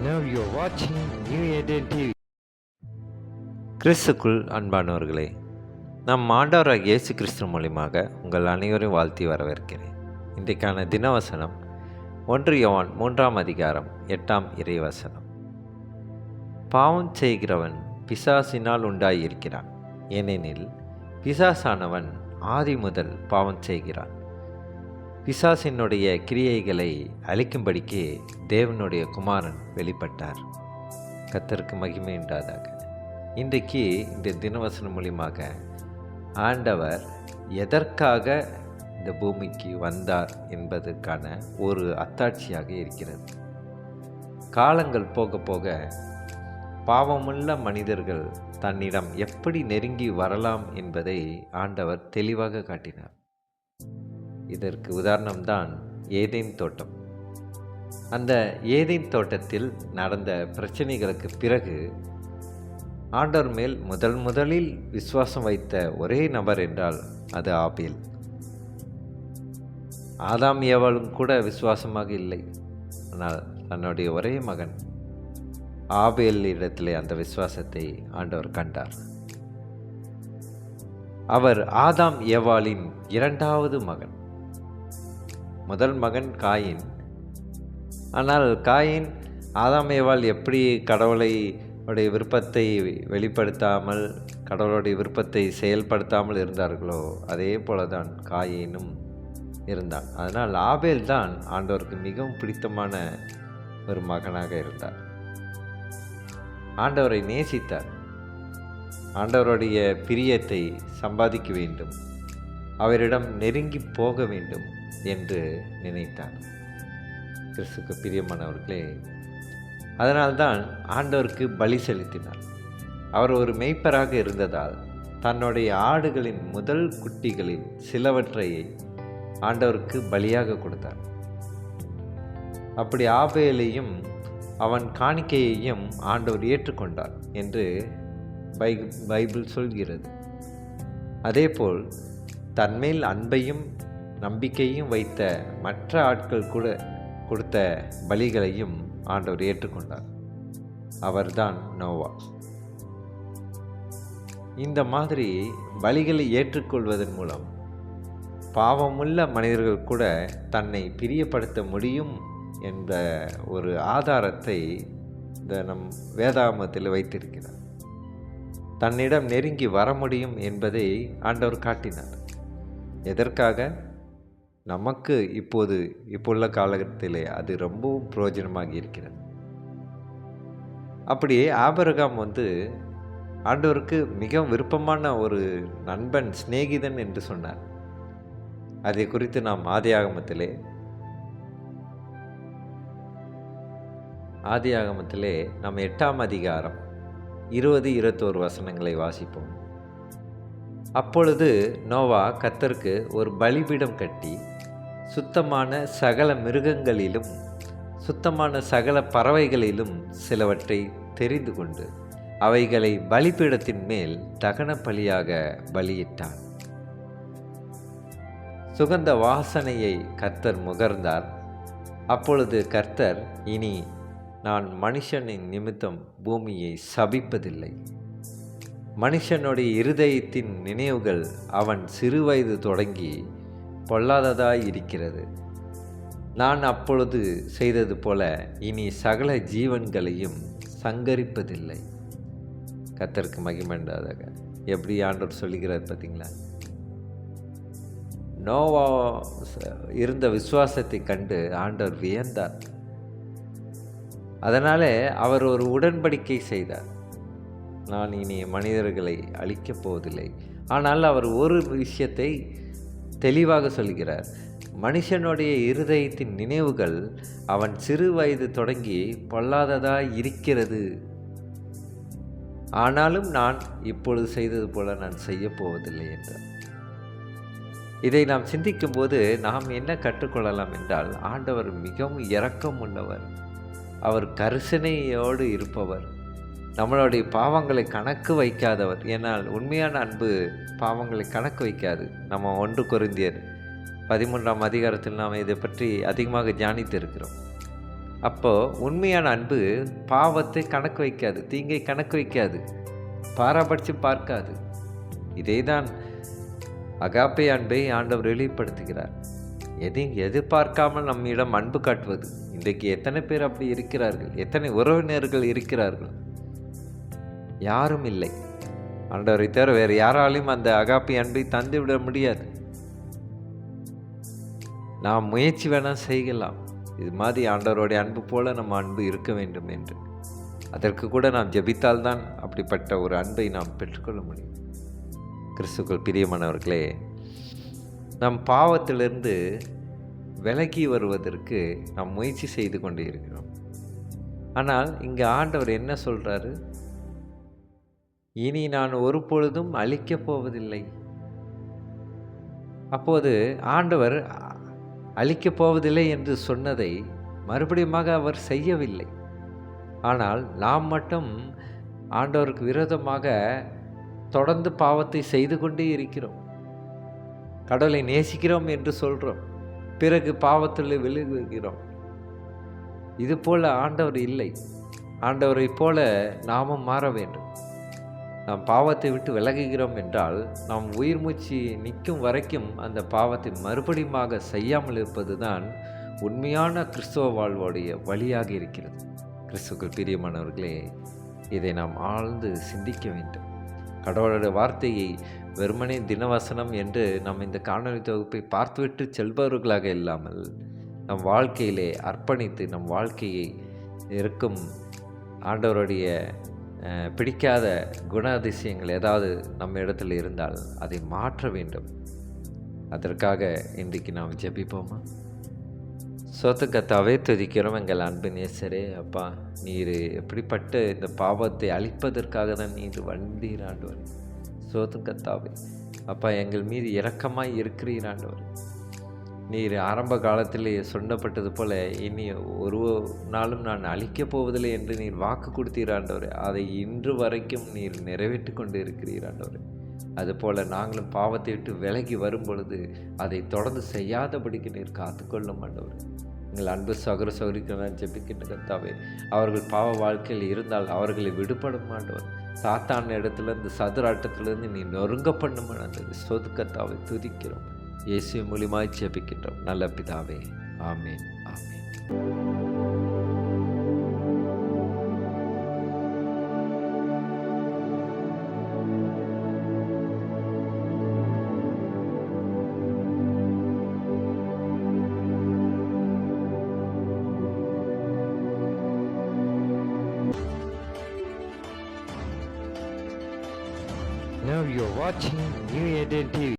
Now you're watching New Eden TV. கிறிஸ்துக்குள் அன்பானவர்களே, நம் ஆண்டவராகிய இயேசு கிறிஸ்து மூலியமாக உங்கள் அனைவரையும் வாழ்த்தி வரவேற்கிறேன். இன்றைக்கான தினவசனம் 1 யோவான் 3ஆம் அதிகாரம் 8ஆம் இறைவசனம். பாவம் செய்கிறவன் பிசாசினால் உண்டாயிருக்கிறான், ஏனெனில் பிசாசானவன் ஆதி முதல் பாவம் செய்கிறான். பிசாசினுடைய கிரியைகளை அழிக்கும்படிக்கு தேவனுடைய குமாரன் வெளிப்பட்டார். கர்த்தருக்கு மகிமை உண்டாதாக. இன்றைக்கு இந்த தினவசனம் மூலியமாக ஆண்டவர் எதற்காக இந்த பூமிக்கு வந்தார் என்பதற்கான ஒரு அத்தாட்சியாக இருக்கிறது. காலங்கள் போக போக பாவமுள்ள மனிதர்கள் தன்னிடம் எப்படி நெருங்கி வரலாம் என்பதை ஆண்டவர் தெளிவாக காட்டினார். இதற்கு உதாரணம்தான் ஏதேன் தோட்டம். அந்த ஏதேன் தோட்டத்தில் நடந்த பிரச்சனைகளுக்கு பிறகு ஆண்டவர் மேல் முதலில் விசுவாசம் வைத்த ஒரே நபர் என்றால் அது ஆபேல். ஆதாம் ஏவாளும் கூட விசுவாசமாக இல்லை. ஆனால் தன்னுடைய ஒரே மகன் ஆபேல் இடத்திலே அந்த விசுவாசத்தை ஆண்டவர் கண்டார். அவர் ஆதாம் ஏவாளின் இரண்டாவது மகன். முதல் மகன் காயின். ஆனால் காயின் ஆதாம் ஏவாள் எப்படி கடவுளுடைய விருப்பத்தை வெளிப்படுத்தாமல், கடவுளுடைய விருப்பத்தை செயல்படுத்தாமல் இருந்தார்களோ அதே போல தான் காயினும் இருந்தான். அதனால் ஆபேல் தான் ஆண்டவருக்கு மிகவும் பிடித்தமான ஒரு மகனாக இருந்தார். ஆண்டவரை நேசித்தார். ஆண்டவருடைய பிரியத்தை சம்பாதிக்க வேண்டும், அவரிடம் நெருங்கி போக வேண்டும் என்று நினைத்தார். கிறிஸ்துக்கு பிரியமானவர்களே, அதனால்தான் ஆண்டவருக்கு பலி செலுத்தினார். அவர் ஒரு மேய்ப்பராக இருந்ததால் தன்னுடைய ஆடுகளின் முதல் குட்டிகளில் சிலவற்றை ஆண்டவருக்கு பலியாக கொடுத்தார். அப்படி ஆபேலையும் அவன் காணிக்கையையும் ஆண்டவர் ஏற்றுக்கொண்டார் என்று பைபிள் சொல்கிறது. அதேபோல் தன்மேல் அன்பையும் நம்பிக்கையும் வைத்த மற்ற ஆட்கள் கூட கொடுத்த பலிகளையும் ஆண்டவர் ஏற்றுக்கொண்டார். அவர்தான் நோவா. இந்த மாதிரி பலிகளை ஏற்றுக்கொள்வதன் மூலம் பாவமுள்ள மனிதர்கள் கூட தன்னை பிரியப்படுத்த முடியும் என்ற ஒரு ஆதாரத்தை இந்த நம் வேதாகமத்தில் வைத்திருக்கிறார். தன்னிடம் நெருங்கி வர முடியும் என்பதை ஆண்டவர் காட்டினார். எதற்காக? நமக்கு இப்போள்ள காலகட்டத்திலே அது ரொம்பவும் பிரயோஜனமாக இருக்கிறது. அப்படியே ஆபிரகாம் ஆண்டவருக்கு மிகவும் விருப்பமான ஒரு நண்பன், சிநேகிதன் என்று சொன்னார். அதை குறித்து நாம் ஆதியாகமத்திலே நாம் 8ஆம் அதிகாரம் 20-21 வசனங்களை வாசிப்போம். அப்பொழுது நோவா கர்த்தருக்கு ஒரு பலிபீடம் கட்டி சுத்தமான சகல மிருகங்களிலும் சுத்தமான சகல பறவைகளிலும் சிலவற்றை தெரிந்து கொண்டு அவைகளை பலிபீடத்தின் மேல் தகன பலியாக பலியிட்டான். சுகந்த வாசனையை கர்த்தர் முகர்ந்தார். அப்பொழுது கர்த்தர், இனி நான் மனுஷனின் நிமித்தம் பூமியை சபிப்பதில்லை. மனுஷனுடைய இருதயத்தின் நினைவுகள் அவன் சிறுவயது தொடங்கி பொல்லாததாய் இருக்கிறது. நான் அப்பொழுது செய்தது போல இனி சகல ஜீவன்களையும் சங்கரிப்பதில்லை. கர்த்தருக்கு மகிமை உண்டாதாக. எப்படி ஆண்டவர் சொல்லுகிறார் பார்த்தீங்களா? நோவா இருந்த விசுவாசத்தை கண்டு ஆண்டவர் வியந்தார். அதனாலே அவர் ஒரு உடன்படிக்கை செய்தார். நான் இனி மனிதர்களை அழிக்கப் போவதில்லை. ஆனால் அவர் ஒரு விஷயத்தை தெளிவாக சொல்கிறார். மனுஷனுடைய இருதயத்தின் நினைவுகள் அவன் சிறு வயது தொடங்கி பொல்லாததாய் இருக்கிறது. ஆனாலும் நான் இப்பொழுது செய்தது போல நான் செய்ய போவதில்லை என்றார். இதை நாம் சிந்திக்கும் போது நாம் என்ன கற்றுக்கொள்ளலாம் என்றால், ஆண்டவர் மிகவும் இரக்கம் உள்ளவர், அவர் கரிசனையோடு இருப்பவர், நம்மளுடைய பாவங்களை கணக்கு வைக்காதவர். ஏனால் உண்மையான அன்பு பாவங்களை கணக்கு வைக்காது. நம்ம 1 கொரிந்தியர் 13ஆம் அதிகாரத்தில் நாம் இதை பற்றி அதிகமாக தியானித்து இருக்கிறோம். அப்போது உண்மையான அன்பு பாவத்தை கணக்கு வைக்காது, தீங்கை கணக்கு வைக்காது, பாராபட்சம் பார்க்காது. இதே தான் அகாப்பே அன்பை ஆண்டவர் வெளிப்படுத்துகிறார். எதையும் எதிர்பார்க்காமல் நம்மிடம் அன்பு காட்டுவது. இன்றைக்கு எத்தனை பேர் அப்படி இருக்கிறார்கள்? எத்தனை உறவினர்கள் இருக்கிறார்கள்? யாரும் இல்லை. ஆண்டவரை தவிர வேறு யாராலையும் அந்த அகாப்பே அன்பை தந்துவிட முடியாது. நாம் முயற்சி வேணால் செய்யலாம், இது மாதிரி ஆண்டவருடைய அன்பு போல நம்ம அன்பு இருக்க வேண்டும் என்று. அதற்கு கூட நாம் ஜெபித்தால்தான் அப்படிப்பட்ட ஒரு அன்பை நாம் பெற்றுக்கொள்ள முடியும். கிறிஸ்துவுக்குள் பிரியமானவர்களே, நம் பாவத்திலிருந்து விலகி வருவதற்கு நாம் முயற்சி செய்து கொண்டு இருக்கிறோம். ஆனால் இங்கே ஆண்டவர் என்ன சொல்கிறாரு? இனி நான் ஒரு பொழுதும் அழிக்கப் போவதில்லை. அப்போது ஆண்டவர் அழிக்கப் போவதில்லை என்று சொன்னதை மறுபடியுமாக அவர் செய்யவில்லை. ஆனால் நாம் மட்டும் ஆண்டவருக்கு விரோதமாக தொடர்ந்து பாவத்தை செய்து கொண்டே இருக்கிறோம். கடவுளை நேசிக்கிறோம் என்று சொல்கிறோம், பிறகு பாவத்தில் விழுகிறோம். இது போல ஆண்டவர் இல்லை. ஆண்டவரை போல நாமும் மாற வேண்டும். நாம் பாவத்தை விட்டு விலகுகிறோம் என்றால் நாம் உயிர் மூச்சு நிற்கும் வரைக்கும் அந்த பாவத்தை மறுபடியுமாக செய்யாமல் இருப்பது தான் உண்மையான கிறிஸ்துவ வாழ்வோடைய வழியாக இருக்கிறது. கிறிஸ்துவுக்குள் பிரியமானவர்களே, இதை நாம் ஆழ்ந்து சிந்திக்க வேண்டும். கடவுளுடைய வார்த்தையை வெறுமனே தினவசனம் என்று நாம் இந்த காணொலி தொகுப்பை பார்த்துவிட்டு செல்பவர்களாக இல்லாமல் நம் வாழ்க்கையிலே அர்ப்பணித்து நம் வாழ்க்கையை இருக்கும் ஆண்டவருடைய பிடிக்காத குண அதிசயங்கள் ஏதாவது நம்ம இடத்துல இருந்தால் அதை மாற்ற வேண்டும். அதற்காக இன்றைக்கு நாம் ஜெபிப்போமா? கர்த்தாவே, துதிக்கிறோம் எங்கள் அன்பு நேசரே. அப்பா, நீர் எப்படிப்பட்ட இந்த பாவத்தை அழிப்பதற்காக தான் நீர் வந்தீர் ஆண்டவர். கர்த்தாவே, அப்பா, எங்கள் மீது இரக்கமாய் இருக்கிறீர் ஆண்டவர். நீர் ஆரம்ப காலத்திலே சொன்னப்பட்டது போல இனி ஒரு நாளும் நான் அழிக்கப் போவதில்லை என்று நீர் வாக்கு கொடுத்தீர் ஆண்டவர். அதை இன்று வரைக்கும் நீர் நிறைவேற்றி கொண்டு இருக்கிறீர் ஆண்டவர். அதுபோல் நாங்களும் பாவத்தை விட்டு விலகி வரும் பொழுது அதை தொடர்ந்து செய்யாதபடிக்கு நீர் காத்துக்கொள்ளும் ஆண்டவர். எங்கள் அன்பு சகோதர சகோதரிக்கு நான் ஜெபிக்கின்ற கர்த்தாவே, அவர்கள் பாவ வாழ்க்கையில் இருந்தால் அவர்களை விடுபடும் ஆண்டவர். சாத்தான இடத்துலேருந்து சதுராட்டத்திலிருந்து நீ நொறுங்க பண்ணும் ஆண்டவர். கர்த்தாவை துதிக்கிறோம். இயேசு மூலியமாய் ஜெபிக்கின்றோம் நல்ல பிதாவே. ஆமென், ஆமென். Now you're watching New Eden TV.